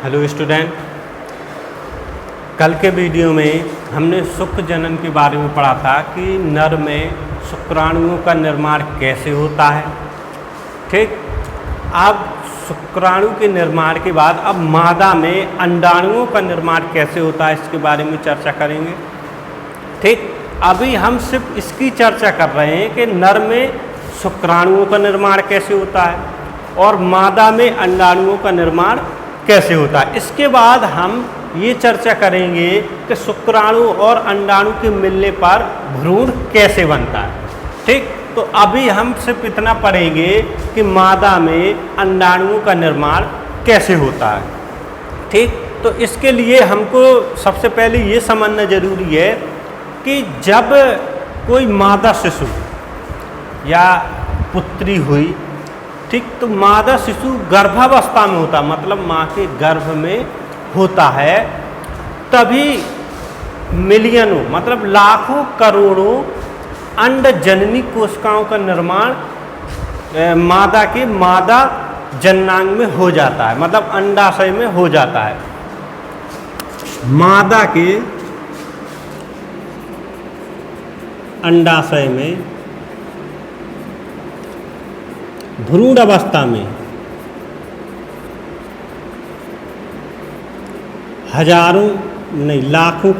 Hello student, कल के video में हमने शुक्र जनन के बारे में पढ़ा था कि नर में शुक्राणुओं का निर्माण कैसे होता है। ठीक, अब शुक्राणु के निर्माण के बाद अब मादा में अंडाणुओं का निर्माण कैसे होता है इसके बारे में चर्चा करेंगे। ठीक, अभी हम सिर्फ इसकी चर्चा कर रहे हैं कि नर में शुक्राणुओं का निर्माण कैसे होता है और मादा में अंडाणुओं का निर्माण कैसे होता है। इसके बाद हम ये चर्चा करेंगे कि शुक्राणु और अंडाणु के मिलने पर भ्रूण कैसे बनता है। ठीक, तो अभी हम सिर्फ इतना पढ़ेंगे कि मादा में अंडाणुओं का निर्माण कैसे होता है। ठीक, तो इसके लिए हमको सबसे पहले ये समझना जरूरी है कि जब कोई मादा शिशु या पुत्री हुई, ठीक, तो मादा शिशु गर्भावस्था में होता, मतलब माँ के गर्भ में होता है, तभी मिलियनों मतलब लाखों करोड़ों अंड जननी कोशिकाओं का निर्माण मादा जननांग में हो जाता है, मतलब अंडाशय में हो जाता है। मादा के अंडाशय में भ्रूण अवस्था में हजारों नहीं लाखों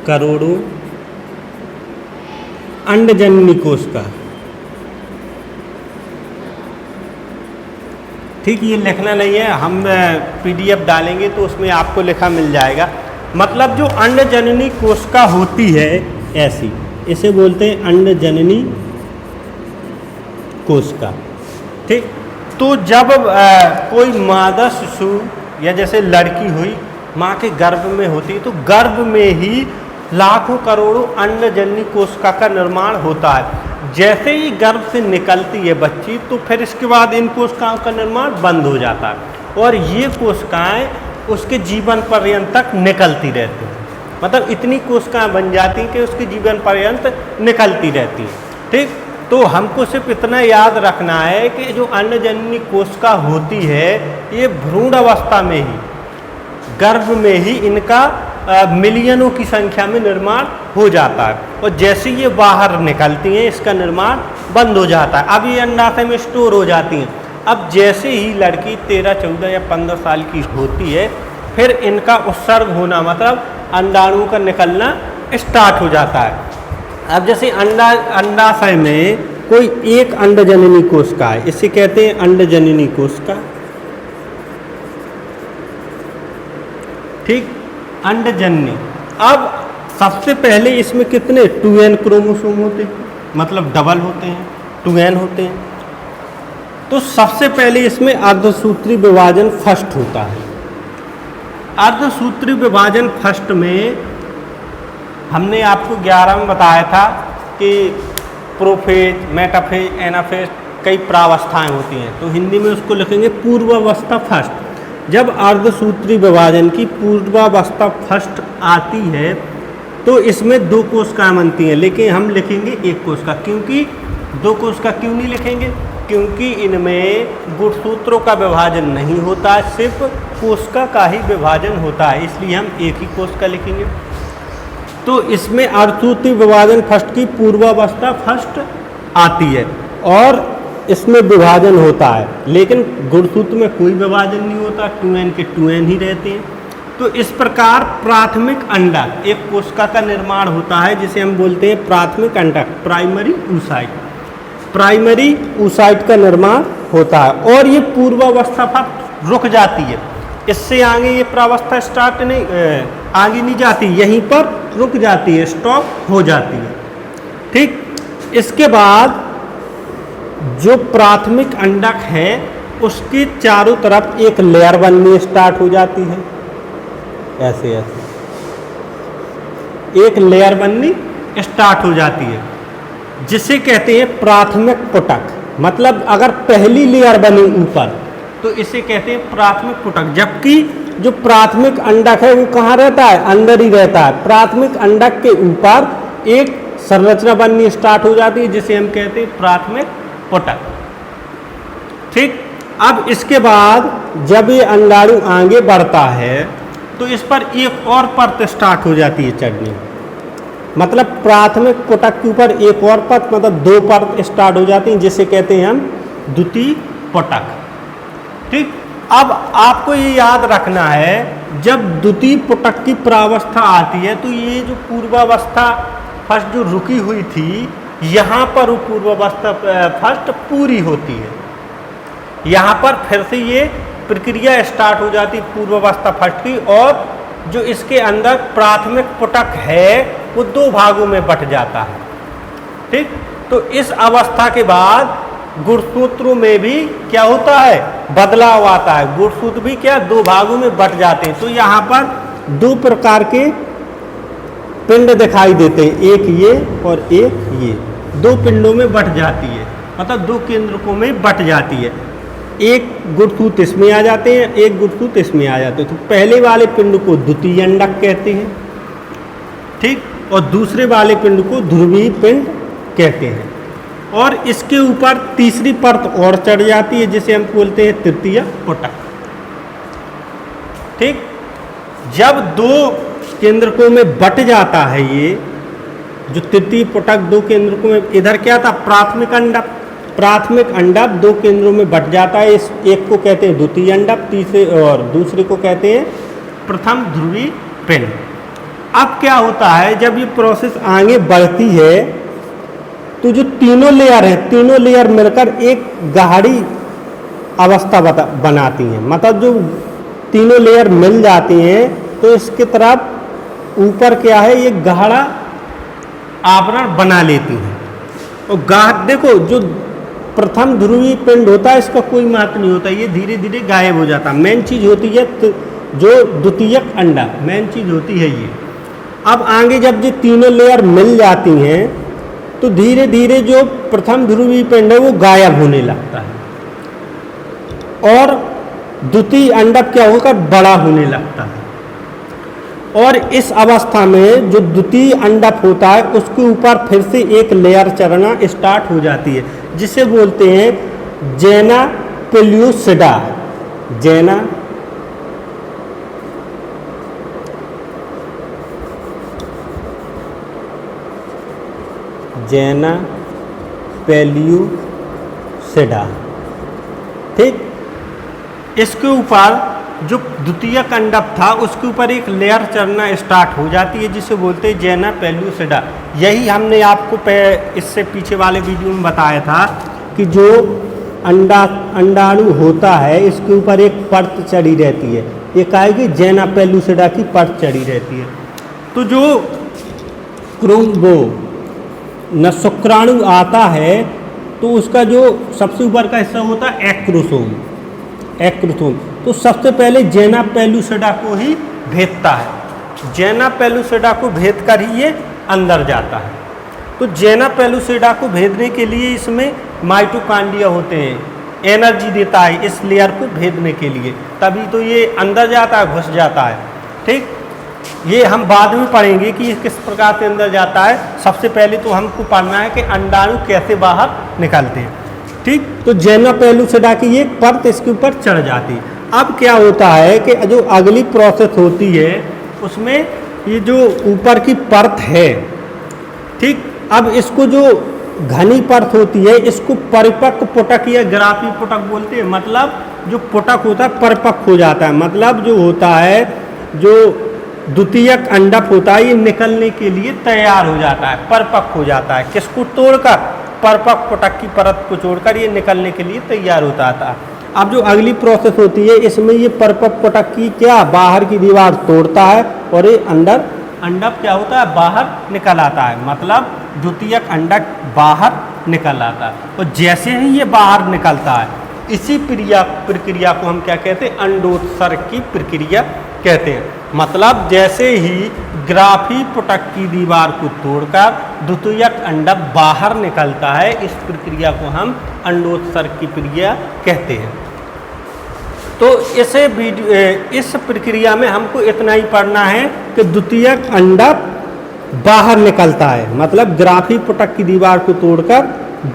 करोड़ों अंडजननी कोशिका, ठीक, ये लिखना नहीं है, हम पीडीएफ डालेंगे तो उसमें आपको लिखा मिल जाएगा। मतलब जो अंडजननी कोशिका होती है ऐसी, इसे बोलते हैं अंडजननी कोशिका। ठीक, तो जब कोई मादा शिशु या जैसे लड़की हुई माँ के गर्भ में होती, तो गर्भ में ही लाखों करोड़ों अंडजननी कोशिका का निर्माण होता है। जैसे ही गर्भ से निकलती है बच्ची, तो फिर इसके बाद इन कोशिकाओं का निर्माण बंद हो जाता है और ये कोशिकाएं उसके जीवन पर्यंत तक निकलती रहती हैं। मतलब इतनी कोशिकाएं बन जाती हैं कि उसके जीवन पर्यंत निकलती रहती हैं। ठीक, तो हमको सिर्फ इतना याद रखना है कि जो अंडजननी कोशिका होती है ये भ्रूण अवस्था में ही, गर्भ में ही इनका मिलियनों की संख्या में निर्माण हो जाता है और जैसे ये बाहर निकलती हैं इसका निर्माण बंद हो जाता है। अब ये अंडाशय में स्टोर हो जाती हैं। अब जैसे ही लड़की 13, 14 या 15 साल की होती है, फिर इनका उत्सर्ग होना मतलब अंडाणुओं का निकलना स्टार्ट हो जाता है। अब जैसे अंडाशय में कोई एक अंडजननी कोशिका है, इसे कहते हैं अंडजननी कोशिका। ठीक, अंडजननी। अब सबसे पहले इसमें कितने 2n क्रोमोसोम होते हैं, मतलब डबल होते हैं, 2n होते हैं। तो सबसे पहले इसमें अर्धसूत्री विभाजन फर्स्ट होता है। अर्धसूत्री विभाजन फर्स्ट में हमने आपको 11 में बताया था कि प्रोफेज, मेटाफेज, एनाफेज कई प्रावस्थाएं होती हैं, तो हिंदी में उसको लिखेंगे पूर्वावस्था फर्स्ट। जब अर्धसूत्री विभाजन की पूर्वावस्था फर्स्ट आती है तो इसमें 2 कोशिकाएं बनती हैं, लेकिन हम लिखेंगे 1 कोशिका। क्योंकि 2 कोशिका क्यों नहीं लिखेंगे? क्योंकि इनमें गुणसूत्रों का विभाजन नहीं होता है, सिर्फ कोशिका का ही विभाजन होता है, इसलिए हम 1 ही कोशिका लिखेंगे। तो इसमें अर्धसूत्री विभाजन फर्स्ट की पूर्वावस्था फर्स्ट आती है और इसमें विभाजन होता है, लेकिन गुणसूत्र में कोई विभाजन नहीं होता, 2n के 2n ही रहते हैं। तो इस प्रकार प्राथमिक अंडक, एक कोशिका का निर्माण होता है जिसे हम बोलते हैं प्राथमिक अंडक, प्राइमरी oocyte। प्राइमरी oocyte का निर्माण होता है और ये पूर्वावस्था पर रुक जाती है, इससे आगे ये प्रावस्था स्टार्ट नहीं, आगे नहीं जाती, यहीं पर रुक जाती है, स्टॉप हो जाती है। ठीक, इसके बाद जो प्राथमिक अंडक है उसके चारों तरफ एक लेयर बननी स्टार्ट हो जाती है, ऐसे एक लेयर बननी स्टार्ट हो जाती है, जिसे कहते हैं प्राथमिक पुटक। मतलब अगर पहली लेयर बनी ऊपर तो इसे कहते हैं प्राथमिक पुटक, जबकि जो प्राथमिक अंडक है वो कहाँ रहता है? अंदर ही रहता है। प्राथमिक अंडक के ऊपर एक संरचना बननी स्टार्ट हो जाती है जिसे हम कहते हैं प्राथमिक पुटक। ठीक, अब इसके बाद जब ये अंडाणु आगे बढ़ता है तो इस पर एक और परत स्टार्ट हो जाती है चढ़नी, मतलब प्राथमिक पुटक के ऊपर एक और परत, मतलब दो परत स्टार्ट हो जाती हैं, जिसे कहते हैं हम द्वितीय पुटक। ठीक, अब आपको ये याद रखना है जब द्वितीय पुटक की प्रावस्था आती है तो ये जो पूर्वावस्था फर्स्ट जो रुकी हुई थी यहाँ पर वो पूर्वावस्था फर्स्ट पूरी होती है, यहाँ पर फिर से ये प्रक्रिया स्टार्ट हो जाती पूर्वावस्था फर्स्ट की, और जो इसके अंदर प्राथमिक पुटक है वो दो भागों में बट जाता है। ठीक, तो इस अवस्था के बाद गुणसूत्रों में भी क्या होता है, बदलाव आता है, गुणसूत्र भी क्या दो भागों में बट जाते हैं। तो यहाँ पर दो प्रकार के पिंड दिखाई देते हैं, एक ये और एक ये, दो पिंडों में बट जाती है, मतलब दो केंद्रकों में बट जाती है, एक गुणसूत्र इसमें आ जाते हैं, एक गुणसूत्र इसमें आ जाते हैं। तो पहले वाले पिंड को द्वितीय अंडक कहते हैं, ठीक, और दूसरे वाले पिंड को ध्रुवीय पिंड कहते हैं, और इसके ऊपर तीसरी परत और चढ़ जाती है जिसे हम बोलते हैं तृतीय पुटक। ठीक, जब दो केंद्रकों में बट जाता है ये जो तृतीय पुटक दो केंद्रकों में, इधर क्या था प्राथमिक अंडक, प्राथमिक अंडक दो केंद्रों में बट जाता है, इस एक को कहते हैं द्वितीय अंडक, तीसरे और दूसरे को कहते हैं प्रथम ध्रुवीय पिंड। अब क्या होता है जब ये प्रोसेस आगे बढ़ती है तो जो तीनों लेयर हैं, तीनों लेयर मिलकर एक गाढ़ी अवस्था बनाती हैं, मतलब जो तीनों लेयर मिल जाती हैं तो इसके तरफ ऊपर क्या है ये गाढ़ा आवरण बना लेती हैं। और गाढ़ देखो जो प्रथम ध्रुवीय पिंड होता है इसका कोई महत्व नहीं होता, ये धीरे धीरे गायब हो जाता है। मेन चीज होती है जो द्वितीयक अंडा, मेन चीज होती है ये। अब आगे जब ये तीनों लेयर मिल जाती हैं तो धीरे धीरे जो प्रथम ध्रुवीय पिंड है वो गायब होने लगता है और द्वितीय अंडक क्या होकर बड़ा होने लगता है, और इस अवस्था में जो द्वितीय अंडक होता है उसके ऊपर फिर से एक लेयर चढ़ना स्टार्ट हो जाती है जिसे बोलते हैं जेना पेल्यूसिडा। जेना जेना पेल्यूसिडा। ठीक, इसके ऊपर जो द्वितीयक अंडक था उसके ऊपर एक लेयर चढ़ना स्टार्ट हो जाती है जिसे बोलते हैं जेना पेल्यूसिडा। यही हमने आपको इससे पीछे वाले वीडियो में बताया था कि जो अंडाणु होता है इसके ऊपर एक परत चढ़ी रहती है, एक आएगी जेना पेल्यूसिडा की परत चढ़ी रहती है। तो जो क्रोमो न शुक्राणु आता है तो उसका जो सबसे ऊपर का हिस्सा होता है एक्रोसोम, एक्रोसोम तो सबसे पहले जेना पेल्यूसिडा को ही भेदता है, जेना पेल्यूसिडा को भेद कर ही ये अंदर जाता है। तो जेना पेल्यूसिडा को भेदने के लिए इसमें माइटोकांड्रिया होते हैं, एनर्जी देता है इस लेयर को भेदने के लिए, तभी तो ये अंदर जाता है, घुस जाता है। ठीक, ये हम बाद में पढ़ेंगे कि ये किस प्रकार से अंदर जाता है। सबसे पहले तो हमको पढ़ना है कि अंडाणु कैसे बाहर निकलते हैं। ठीक, तो जेना पेल्यूसिडा की एक परत इसके ऊपर चढ़ जाती है। अब क्या होता है कि जो अगली प्रोसेस होती है उसमें ये जो ऊपर की परत है, ठीक, अब इसको जो घनी परत होती है इसको परिपक्व पुटक या ग्राफी पुटक बोलते हैं। मतलब जो पुटक होता है परिपक्व हो जाता है, मतलब जो होता है जो द्वितीयक अंडक होता है ये निकलने के लिए तैयार हो जाता है, परिपक्व हो जाता है। किसको तोड़कर? परिपक्व पुटक की परत को छोड़कर ये निकलने के लिए तैयार होता था। अब जो अगली प्रोसेस होती है इसमें ये परिपक्व पुटक की क्या बाहर की दीवार तोड़ता है और ये अंदर अंडक क्या होता है बाहर निकल आता है, मतलब द्वितीयक अंडक बाहर निकल आता है। और जैसे ही ये बाहर निकलता है इसी प्रक्रिया को हम क्या कहते हैं? अंडोत्सर्ग की प्रक्रिया कहते हैं। मतलब जैसे ही ग्राफी पुटक की दीवार को तोड़कर द्वितीयक अंडक बाहर निकलता है, इस प्रक्रिया को हम अंडोत्सर्ग की प्रक्रिया कहते हैं। तो इस प्रक्रिया में हमको इतना ही पढ़ना है कि द्वितीयक अंडक बाहर निकलता है, मतलब ग्राफी पुटक की दीवार को तोड़कर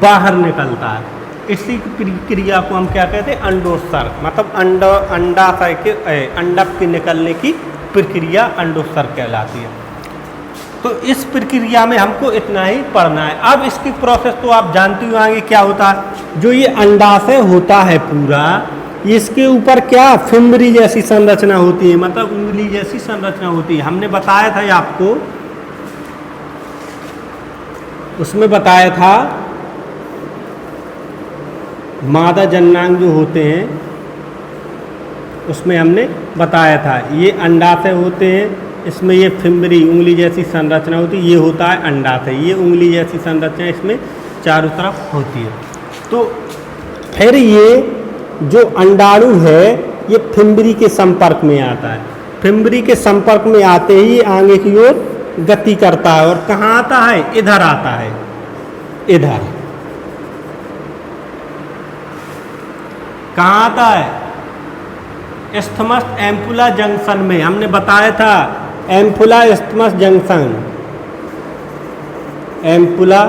बाहर निकलता है। इसी प्रक्रिया को हम क्या कहते हैं, अंडोत्सर्ग, मतलब अंडाशय के अंडक के निकलने की प्रक्रिया अंडोत्सर्ग कहलाती है। तो इस प्रक्रिया में हमको इतना ही पढ़ना है। अब इसकी प्रोसेस तो आप जानते हो आगे क्या होता है। जो ये अंडाशय होता है पूरा, इसके ऊपर क्या फिम्बरी जैसी संरचना होती है, मतलब उंगली जैसी संरचना होती है। हमने बताया था आपको, उसमें बताया था मादा जननांग जो होते हैं, उसमें हमने बताया था ये अंडाशय होते हैं, इसमें ये फिम्बरी उंगली जैसी संरचना होती है, ये होता है अंडाशय, ये उंगली जैसी संरचना इसमें चारों तरफ होती है। तो फिर ये जो अंडाणु है ये फिम्बरी के संपर्क में आता है। फिम्बरी के संपर्क में आते ही आगे की ओर गति करता है, और कहाँ आता है, इधर आता है, इधर कहाँ आता है, इस्थमस एम्पुला जंक्शन में। हमने बताया था ampulla isthmus junction, ampulla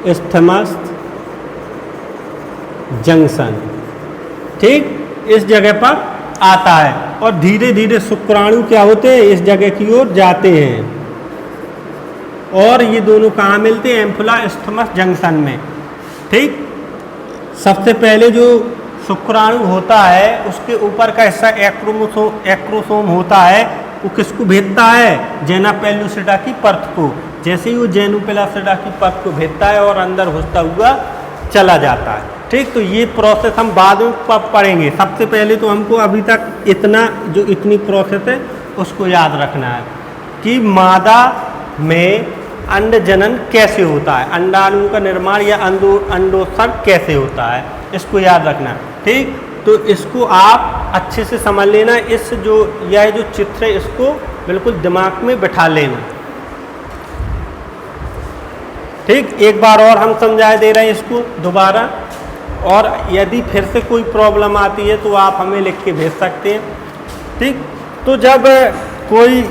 isthmus junction, ठीक, इस जगह पर आता है। और धीरे धीरे शुक्राणु क्या होते हैं, इस जगह की ओर जाते हैं, और ये दोनों कहाँ मिलते हैं, एम्पुला इस्थमस जंक्शन में, ठीक। सबसे पहले जो शुक्राणु होता है उसके ऊपर का हिस्सा एक्रोसोम होता है, वो किसको भेजता है, जेना पेलुसिडा की परत को। जैसे ही वो जेनुपेलुसिडा की परत को भेजता है और अंदर घुसता हुआ चला जाता है, ठीक। तो ये प्रोसेस हम बाद में पढ़ेंगे। सबसे पहले तो हमको अभी तक इतनी प्रोसेस है उसको याद रखना है कि मादा में अंड जनन कैसे होता है, अंडाणु का निर्माण या अंडोत्सर्ग कैसे होता है, इसको याद रखना, ठीक। तो इसको आप अच्छे से समझ लेना। यह जो चित्र है इसको बिल्कुल दिमाग में बिठा लेना, ठीक। एक बार और हम समझा दे रहे हैं इसको दोबारा, और यदि फिर से कोई प्रॉब्लम आती है तो आप हमें लिख के भेज सकते हैं, ठीक। तो जब कोई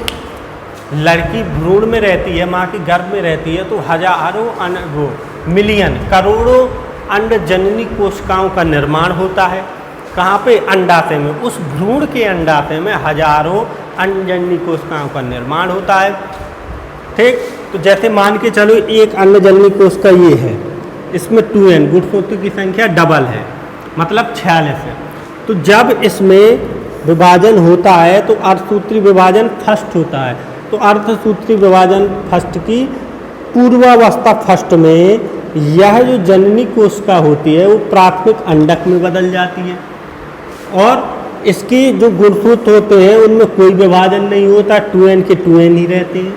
लड़की भ्रूण में रहती है, माँ के गर्भ में रहती है, तो हजारों मिलियन करोड़ों अंड जननी कोशिकाओं का निर्माण होता है। कहाँ पे, अंडाशय में। उस भ्रूण के अंडाशय में हजारों अंड जननी कोशिकाओं का निर्माण होता है, ठीक। तो जैसे मान के चलो एक अंड जननी कोशिका ये है, इसमें 2n गुणसूत्र की संख्या डबल है, मतलब 46 है। तो जब इसमें विभाजन होता है तो अर्धसूत्री विभाजन फर्स्ट होता है। तो अर्धसूत्री विभाजन फर्स्ट की पूर्वावस्था फर्स्ट में यह जो जननी कोशिका होती है वो प्राथमिक अंडक में बदल जाती है, और इसके जो गुणसूत्र होते हैं उनमें कोई विभाजन नहीं होता, 2n के 2n ही रहते हैं।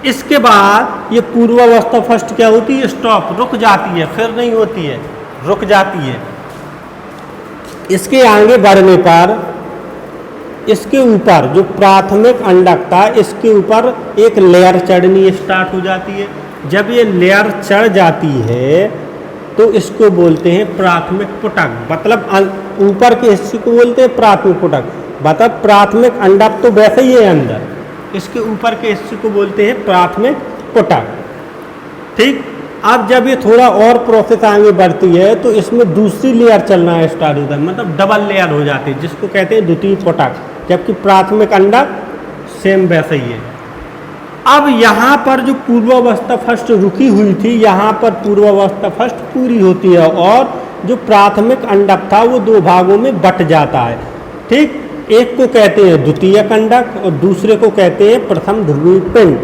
इसके बाद ये पूर्वावस्था फर्स्ट क्या होती है, स्टॉप, रुक जाती है, फिर नहीं होती है, रुक जाती है। इसके आगे बढ़ने पर इसके ऊपर जो प्राथमिक अंडक था इसके ऊपर एक लेयर चढ़नी स्टार्ट हो जाती है। जब ये लेयर चढ़ जाती है तो इसको बोलते हैं प्राथमिक पुटक, मतलब ऊपर के हिस्से को बोलते हैं प्राथमिक पुटक। मतलब प्राथमिक अंडक तो वैसे ही है अंदर, इसके ऊपर के हिस्से को बोलते हैं प्राथमिक पुटक, ठीक। अब जब ये थोड़ा और प्रोसेस आगे बढ़ती है तो इसमें दूसरी लेयर चलना स्टार्ट होता है, मतलब डबल लेयर हो जाती है, जिसको कहते हैं द्वितीय पुटक। जबकि प्राथमिक अंडक सेम वैसे ही है। अब यहाँ पर जो पूर्वावस्था फर्स्ट रुकी हुई थी, यहाँ पर पूर्वावस्था फर्स्ट पूरी होती है, और जो प्राथमिक अंडक था वो दो भागों में बट जाता है, ठीक। एक को कहते हैं द्वितीयक अंडक और दूसरे को कहते हैं प्रथम ध्रुवीय पिंड।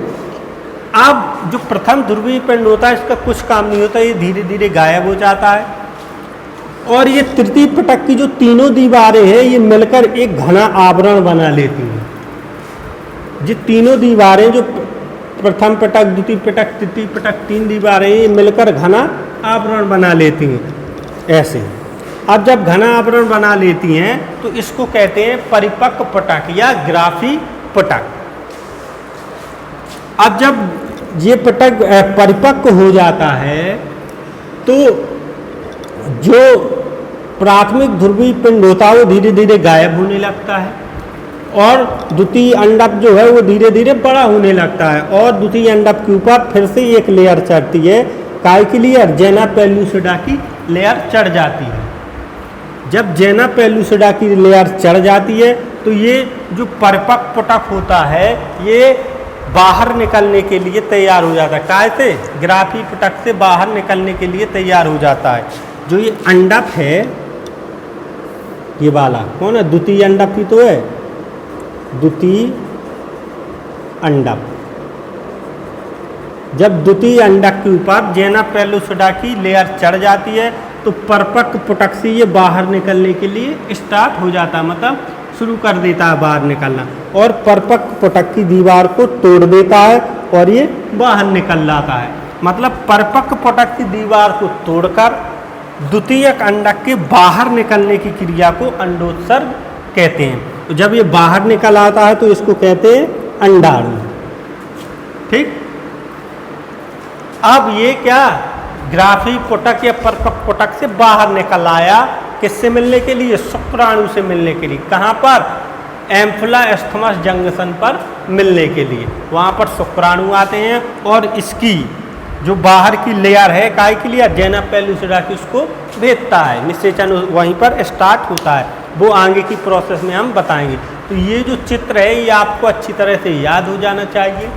अब जो प्रथम ध्रुवीय पिंड होता है इसका कुछ काम नहीं होता, ये धीरे धीरे गायब हो जाता है, और ये तृतीय पिटक की जो तीनों दीवारें हैं ये मिलकर एक घना आवरण बना लेती हैं। ये तीनों दीवारें जो प्रथम पिटक, द्वितीय पिटक, तृतीय पिटक, तीन दीवारें ये मिलकर घना आवरण बना लेती हैं ऐसे। अब जब घना आवरण बना लेती हैं तो इसको कहते हैं परिपक्व पिटक या ग्राफी पिटक। अब जब ये पिटक परिपक्व हो जाता है तो जो प्राथमिक ध्रुवीय पिंड होता है वो धीरे धीरे गायब होने लगता है, और द्वितीय अंडक जो है वो धीरे धीरे बड़ा होने लगता है, और द्वितीय अंडक के ऊपर फिर से एक लेयर चढ़ती है काय की लेयर, जेना पेलुसिडा की लेयर चढ़ जाती है। जब जेना पेलुसिडा की लेयर चढ़ जाती है तो ये जो परिपक्व पुटक होता है ये बाहर निकलने के लिए तैयार हो जाता है। काय से, ग्राफी पुटक से बाहर निकलने के लिए तैयार हो जाता है। जो ये अंडक है, ये वाला कौन है, द्वितीय अंडक ही तो है, द्वितीय अंडक। जब द्वितीय अंडक के ऊपर जेना पेलुसिडा की लेयर चढ़ जाती है तो परिपक्व पुटक से ये बाहर निकलने के लिए स्टार्ट हो जाता है, मतलब शुरू कर देता है बाहर निकलना, और परिपक्व पुटक की दीवार को तोड़ देता है और ये बाहर निकल जाता है। मतलब परिपक्व पुटक की दीवार को तोड़कर द्वितीयक अंडक के बाहर निकलने की क्रिया को अंडोत्सर्ग कहते हैं। तो जब ये बाहर निकल आता है तो इसको कहते हैं अंडाणु। ठीक, अब ये क्या, ग्राफी पुटक या परिपक्व पुटक से बाहर निकल आया, किससे मिलने के लिए, शुक्राणु से मिलने के लिए। कहाँ पर, एम्फिला एस्थमस जंक्शन पर मिलने के लिए। वहाँ पर शुक्राणु आते हैं और इसकी जो बाहर की लेयर है, काय की लेयर, जेना पेलुसिडा की, उसको भेदता है, निषेचन वहीं पर स्टार्ट होता है। वो आगे की प्रोसेस में हम बताएंगे। तो ये जो चित्र है ये आपको अच्छी तरह से याद हो जाना चाहिए,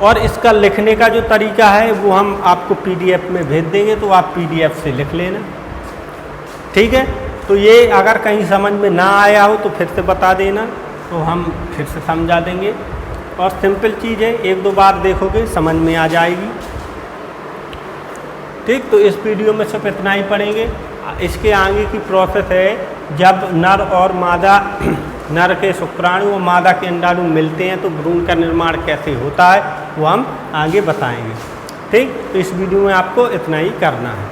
और इसका लिखने का जो तरीका है वो हम आपको PDF में भेज देंगे, तो आप PDF से लिख लेना। ठीक है, तो ये अगर कहीं समझ में ना आया हो तो फिर से बता देना, तो हम फिर से समझा देंगे। और सिंपल चीज़ है, एक दो बार देखोगे समझ में आ जाएगी। ठीक, तो इस वीडियो में सिर्फ इतना ही पढ़ेंगे। इसके आगे की प्रोसेस है, जब नर और मादा, नर के शुक्राणु और मादा के अंडाणु मिलते हैं तो भ्रूण का निर्माण कैसे होता है वो हम आगे बताएंगे। ठीक, तो इस वीडियो में आपको इतना ही करना है।